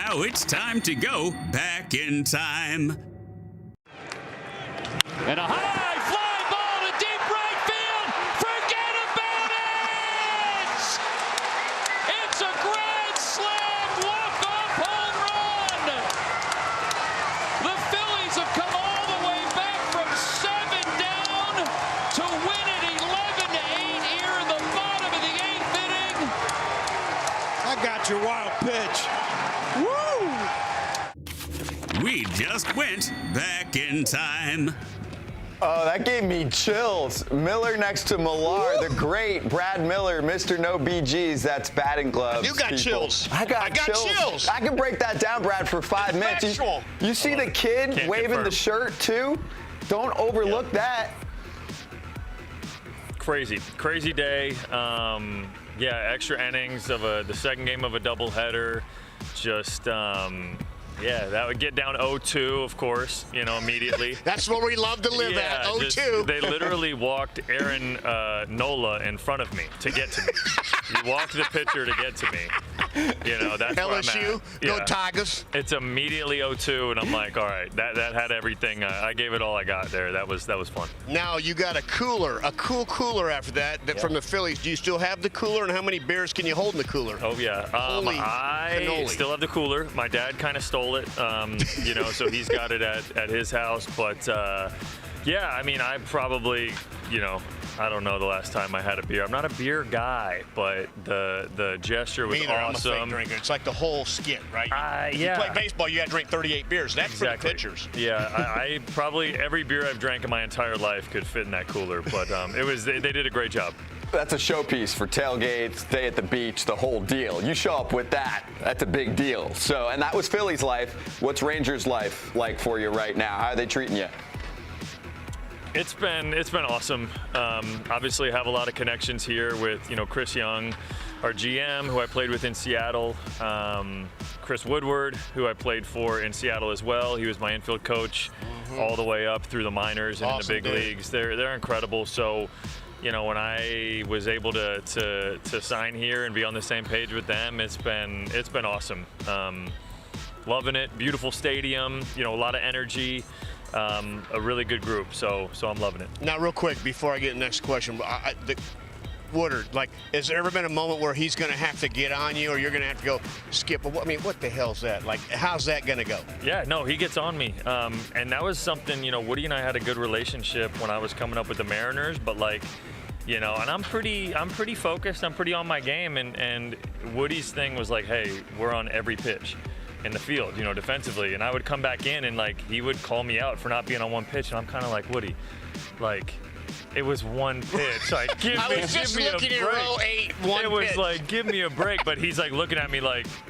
Now it's time to go back in time. And a high fly ball to deep right field. Forget about it! It's a grand slam walk-off home run. The Phillies have come all the way back from 7 down to win it 11-8 here in the bottom of the 8th inning. I got your wild pitch. Woo! We just went back in time. Oh, that gave me chills. Miller next to Millar, the great Brad Miller, Mr. No BGs. That's batting gloves. You got people. chills. I got chills. I can break that down, Brad, for 5 minutes. You see the kid Can't waving confirm. the shirt, too? Don't overlook that. Crazy day. Yeah, extra innings of the second game of a doubleheader. Just, yeah, that would get down 0-2, of course, immediately. That's what we love to live at, 0-2. They literally walked Aaron Nola in front of me to get to me. You walked the pitcher to get to me. That's where I'm at. LSU, go Yeah. Tigers. It's immediately 0-2, and I'm like, all right, that had everything. I gave it all I got there. That was fun. Now you got a cool cooler after that from the Phillies. Do you still have the cooler, and how many beers can you hold in the cooler? Oh, yeah. Holy I cannoli. still have the cooler. My dad kind of stole it, so he's got it at his house. But, yeah, I mean, I probably, I don't know the last time I had a beer. I'm not a beer guy, but the gesture was Me either. awesome. I'm a fake drinker. It's like the whole skit, right? Yeah. You play baseball, you got to drink 38 beers. That's Exactly. for the pitchers. Yeah, I probably every beer I've drank in my entire life could fit in that cooler. But they did a great job. That's a showpiece for tailgates, day at the beach, the whole deal. You show up with that, that's a big deal. So, and that was Philly's life. What's Rangers' life like for you right now? How are they treating you? It's been awesome. Obviously, I have a lot of connections here with Chris Young, our GM, who I played with in Seattle. Chris Woodward, who I played for in Seattle as well. He was my infield coach all the way up through the minors and Awesome, in the big dude. leagues. They're incredible. So, when I was able to sign here and be on the same page with them, it's been awesome. Loving it. Beautiful stadium. A lot of energy. A really good group, so I'm loving it. Now, real quick, before I get to the next question, Woodard, has there ever been a moment where he's going to have to get on you, or you're going to have to go, Skip? I mean, what the hell's that? How's that going to go? Yeah, no, he gets on me, and that was something. Woody and I had a good relationship when I was coming up with the Mariners, but and I'm pretty focused. I'm pretty on my game, and Woody's thing was like, hey, we're on every pitch in the field, defensively. And I would come back in and he would call me out for not being on one pitch. And I'm kind of like, Woody, it was one pitch. Give I was just me looking a at break. row 8, one It was pitch. give me a break. But he's looking at me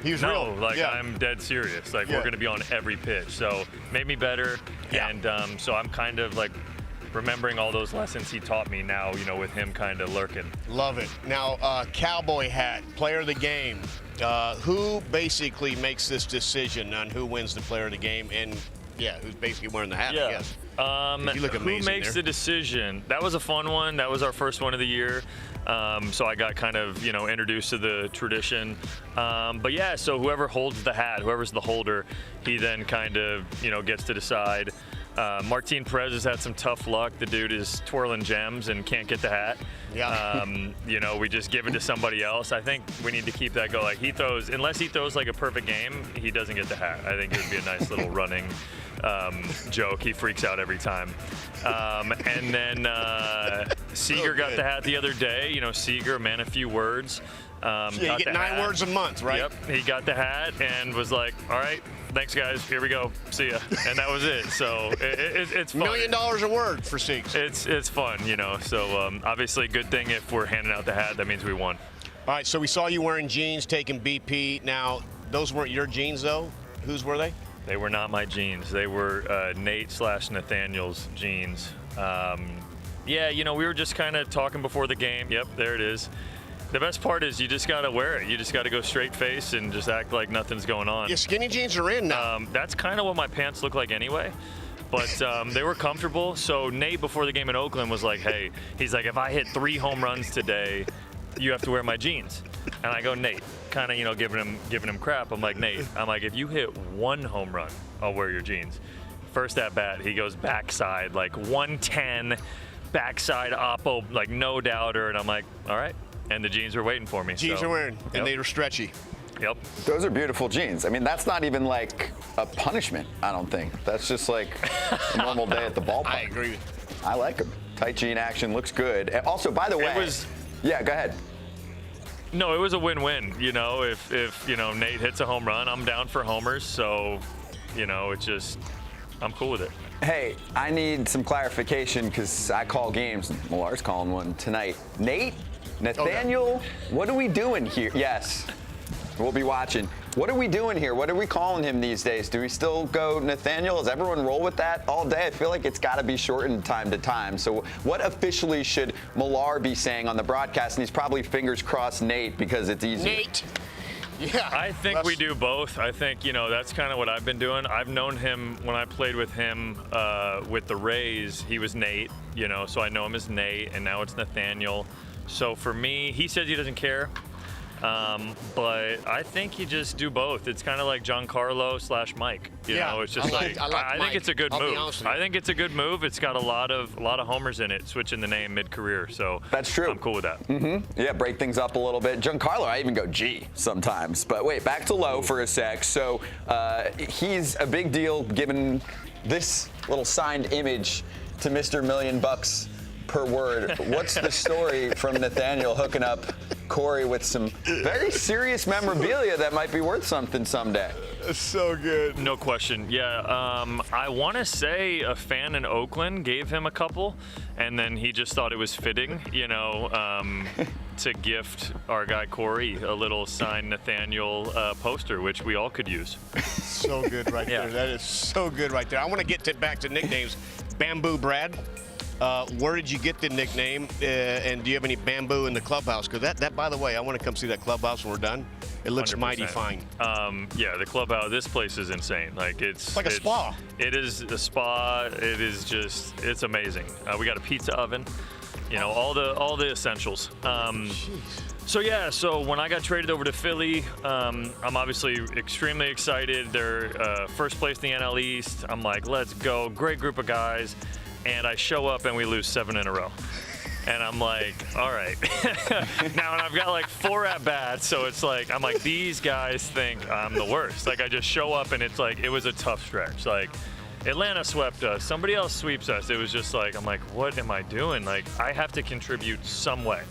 He's no, real. Yeah. I'm dead serious. Yeah. We're going to be on every pitch. So made me better. Yeah. And so I'm kind of remembering all those lessons he taught me now, with him kind of lurking. Love it. Now, cowboy hat, player of the game. Who basically makes this decision on who wins the player of the game? And, yeah, who's basically wearing the hat, I guess. You look Who amazing makes there. the decision? That was a fun one. That was our first one of the year. So I got kind of, introduced to the tradition. But yeah, so whoever holds the hat, whoever's the holder, he then kind of, gets to decide. Martin Perez has had some tough luck. The dude is twirling gems and can't get the hat. Yeah. We just give it to somebody else. I think we need to keep that going. Unless he throws a perfect game, he doesn't get the hat. I think it would be a nice little running joke. He freaks out every time. And then Seager got the hat the other day. Seager, man, a few words. You get 9 words a month, right? Yep, he got the hat and was like, all right, thanks, guys. Here we go. See ya. And that was it. So it's fun. $1 million a word for Siegs. It's fun, So obviously, good thing if we're handing out the hat, that means we won. All right, so we saw you wearing jeans, taking BP. Now, those weren't your jeans, though. Whose were they? They were not my jeans. They were Nate/Nathaniel's jeans. Yeah, we were just kind of talking before the game. Yep, there it is. The best part is you just got to wear it. You just got to go straight face and just act like nothing's going on. Yeah, skinny jeans are in now. That's kind of what my pants look like anyway. But they were comfortable. So Nate, before the game in Oakland, was like, hey, he's like, if I hit 3 home runs today, you have to wear my jeans. And I go, Nate, kind of, giving him crap. I'm like, Nate, if you hit 1 home run, I'll wear your jeans. First at bat, he goes backside, like 110, backside oppo, like no doubter. And I'm like, all right. And the jeans were waiting for me. Jeans are wearing, yep. and they were stretchy. Yep. Those are beautiful jeans. I mean, that's not even like a punishment, I don't think. That's just like a normal day at the ballpark. I agree with you. I like them. Tight jean action looks good. And also, by the way, yeah, go ahead. No, it was a win-win. If Nate hits a home run, I'm down for homers. So, it's just, I'm cool with it. Hey, I need some clarification because I call games. Millar's calling one tonight. Nate, Nathaniel, what are we doing here? Yes, we'll be watching. What are we doing here? What are we calling him these days? Do we still go Nathaniel? Does everyone roll with that all day? I feel like it's got to be shortened time to time. So what officially should Millar be saying on the broadcast? And he's probably fingers crossed Nate because it's easier. Nate. Yeah. I think we do both. I think, that's kind of what I've been doing. I've known him when I played with him with the Rays. He was Nate, so I know him as Nate, and now it's Nathaniel. So for me, he says he doesn't care. But I think you just do both. It's kind of like Giancarlo / Mike. It's just I think it's a good move. I think it's a good move. It's got a lot of homers in it, switching the name mid-career. So that's true. I'm cool with that. Mm-hmm. Yeah, break things up a little bit. Giancarlo, I even go G sometimes. But wait, back to Lowe for a sec. So he's a big deal given this little signed image to Mr. $1 million per word. What's the story from Nathaniel hooking up Corey with some very serious memorabilia that might be worth something someday? So good. No question. Yeah, I want to say a fan in Oakland gave him a couple, and then he just thought it was fitting, to gift our guy Corey a little signed Nathaniel poster, which we all could use. So good right there. That is so good right there. I want to get back to nicknames. Bamboo Brad. Where did you get the nickname, and do you have any bamboo in the clubhouse? Because that, by the way, I want to come see that clubhouse when we're done. It looks 100%. Mighty fine. Yeah, the clubhouse, this place is insane. It's like a spa. It is a spa. It is just, it's amazing. We got a pizza oven, all the essentials. So when I got traded over to Philly, I'm obviously extremely excited. They're first place in the NL East. I'm like, let's go. Great group of guys. And I show up and we lose 7 in a row. And I'm like, all right. Now, and I've got like 4 at-bats, so it's like, I'm like, these guys think I'm the worst. I just show up and it's like, it was a tough stretch. Atlanta swept us. Somebody else sweeps us. It was just like, I'm like, what am I doing? I have to contribute some way.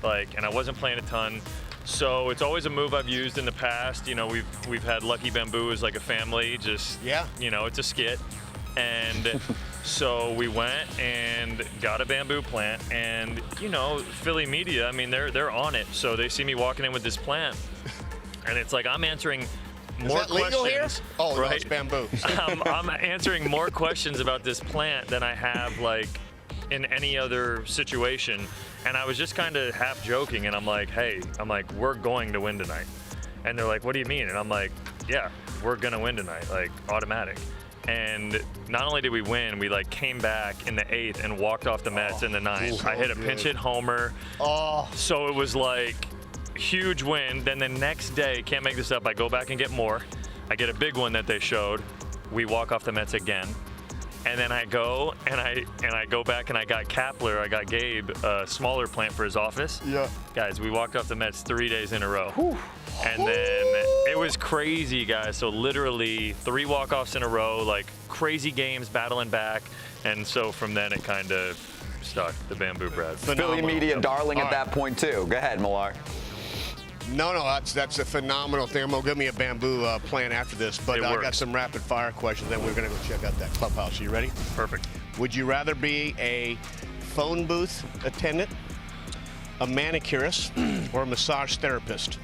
And I wasn't playing a ton. So it's always a move I've used in the past. We've had Lucky Bamboo as like a family. Just, it's a skit. And so we went and got a bamboo plant, and Philly media, they're on it. So they see me walking in with this plant, and it's like I'm answering more questions. Legal here? Oh, right? No, it's bamboo. I'm answering more questions about this plant than I have in any other situation. And I was just kind of half joking, and I'm like, hey, we're going to win tonight. And they're like, what do you mean? And I'm like, yeah, we're gonna win tonight, automatic. And not only did we win, we came back in the 8th and walked off the Mets in the 9th. I hit a pinch hit homer. So it was huge win. Then the next day, can't make this up, I go back and get more. I get a big one that they showed. We walk off the Mets again. And then I go and I go back and I got Kapler, I got Gabe a smaller plant for his office. Yeah. Guys, we walked off the Mets 3 days in a row. Whew. And then it was crazy, guys. So literally 3 walk-offs in a row, crazy games, battling back. And so from then it kind of stuck, the Bamboo Brad. Philly media darling at that point too. Go ahead, Millar. No, that's a phenomenal thing. I'm going to give me a bamboo plant after this, but I got some rapid fire questions, then we're going to go check out that clubhouse. Are you ready? Perfect. Would you rather be a phone booth attendant, a manicurist, or a massage therapist?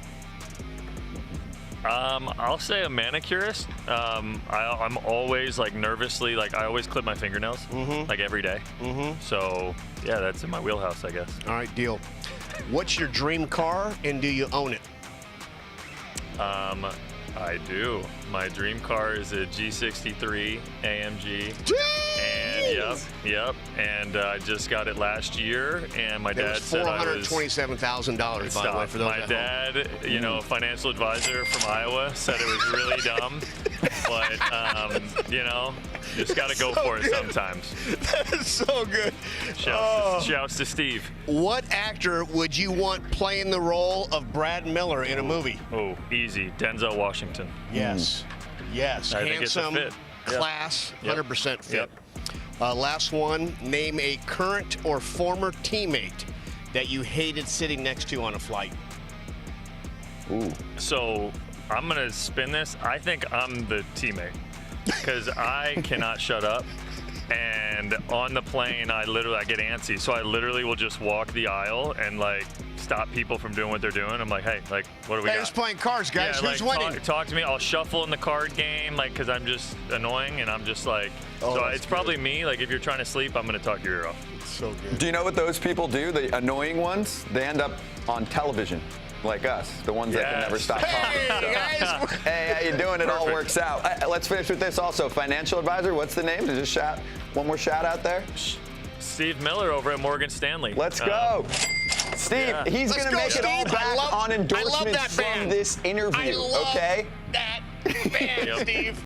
I'll say a manicurist. I'm always nervously, I always clip my fingernails, every day. So yeah, that's in my wheelhouse, I guess. All right, deal. What's your dream car, and do you own it? I do. My dream car is a G63 AMG. And Yep. And I just got it last year, and my dad said I was $427,000, by the way, for those my at dad, home. you know, financial advisor from Iowa, said it was really dumb, but you know, just got to go for it sometimes. That is so good. Shouts to Steve. What actor would you want playing the role of Brad Miller in a movie? Oh, easy. Denzel Washington. Yes. Yes. I think it's a Handsome, fit. class, Yep. 100% fit. Yep. Last one. Name a current or former teammate that you hated sitting next to on a flight. Ooh. So I'm going to spin this. I think I'm the teammate because I cannot shut up. And on the plane, I get antsy. So I literally will just walk the aisle and like stop people from doing what they're doing. I'm like, hey, like, what do we Hey, got? just playing cards, guys. Yeah, Who's like, winning? Talk to me. I'll shuffle in the card game, like, because I'm just annoying and I'm just like, Oh, so that's it's probably me. Like, if you're trying to sleep, I'm going to talk your ear off. So good. Do you know what those people do? The annoying ones? They end up on television, like us, the ones that can never Yes. stop Hey, talking. guys. Hey, how you doing? It all Perfect. works out. Let's finish with this also. Financial advisor, what's the name? Just shout one more shout out there. Steve Miller over at Morgan Stanley. Let's go. Steve, yeah. he's Let's going to go, make it all Steve. I back love- on I love endorsements that from band. this interview, I love okay? that band, Yep. Steve.